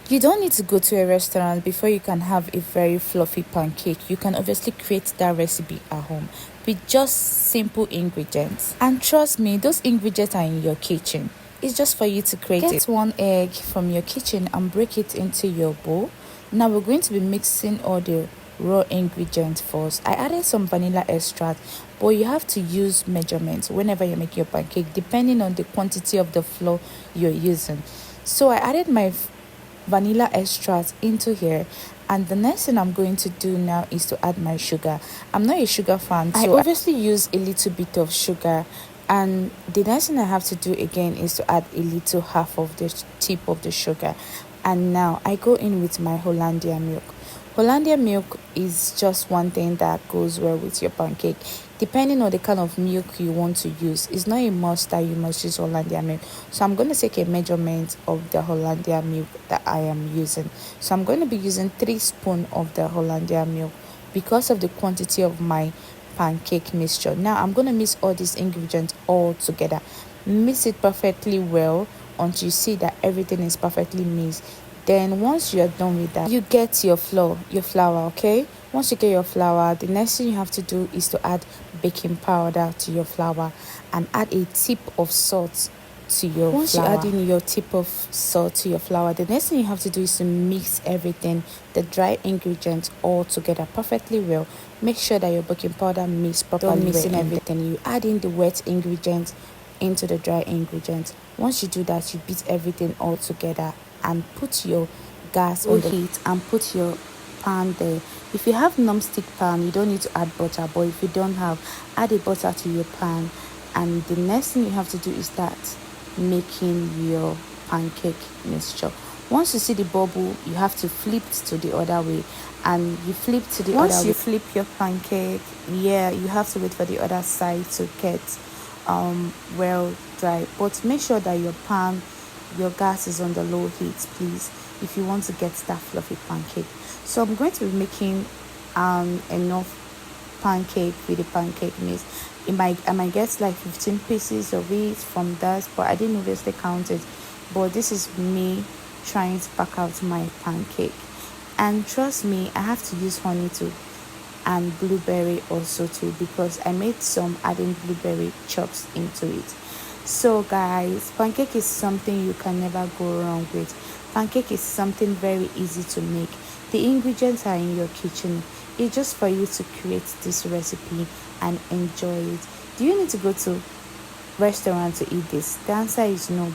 You don't need to go to a restaurant before you can have a very fluffy pancake. You can obviously create that recipe at home with just simple ingredients. And trust me, those ingredients are in your kitchen. It's just for you to create it. Get 1 egg from your kitchen and break it into your bowl. Now we're going to be mixing all the raw ingredients first. I added some vanilla extract, but you have to use measurements whenever you make your pancake depending on the quantity of the flour you're using. So I added my vanilla extract into here, and the next thing I'm going to do now is to add my sugar. I'm not a sugar fan, so I obviously use a little bit of sugar, and the next thing I have to do again is to add a little half of the tip of the sugar. And now I go in with my Hollandia milk. Hollandia milk is just one thing that goes well with your pancake. Depending on the kind of milk you want to use, it's not a must that you must use Hollandia milk. So I'm going to take a measurement of the Hollandia milk that I am using. So I'm going to be using 3 spoons of the Hollandia milk because of the quantity of my pancake mixture. Now I'm going to mix all these ingredients all together. Mix it perfectly well until you see that everything is perfectly mixed. Then once you're done with that, you get your flour, okay? Once you get your flour, the next thing you have to do is to add baking powder to your flour and add a tip of salt to your Once flour. You add in your tip of salt to your flour, the next thing you have to do is to mix everything, the dry ingredients all together perfectly well. Make sure that your baking powder mix properly. Don't mixing everything. You add in the wet ingredients into the dry ingredients. Once you do that, you beat everything all together and put your gas on the heat and put your pan there. If you have non-stick pan, you don't need to add butter, but if you don't have, add a butter to your pan. And the next thing you have to do is start making your pancake mixture. Once you see the bubble, you have to flip it to the other way, and you flip to the other way. Once you flip your pancake, you have to wait for the other side to get well dry, but make sure that your gas is on the low heat, please, if you want to get that fluffy pancake. So I'm going to be making enough pancake with the pancake mix. I might get like 15 pieces of it from that, but I didn't obviously count it. But this is me trying to pack out my pancake, and trust me, I have to use honey too and blueberry also too, because I made some adding blueberry chops into it. So guys, pancake is something you can never go wrong with. Pancake is something very easy to make. The ingredients are in your kitchen. It's just for you to create this recipe and enjoy it. Do you need to go to restaurant to eat this? The answer is no.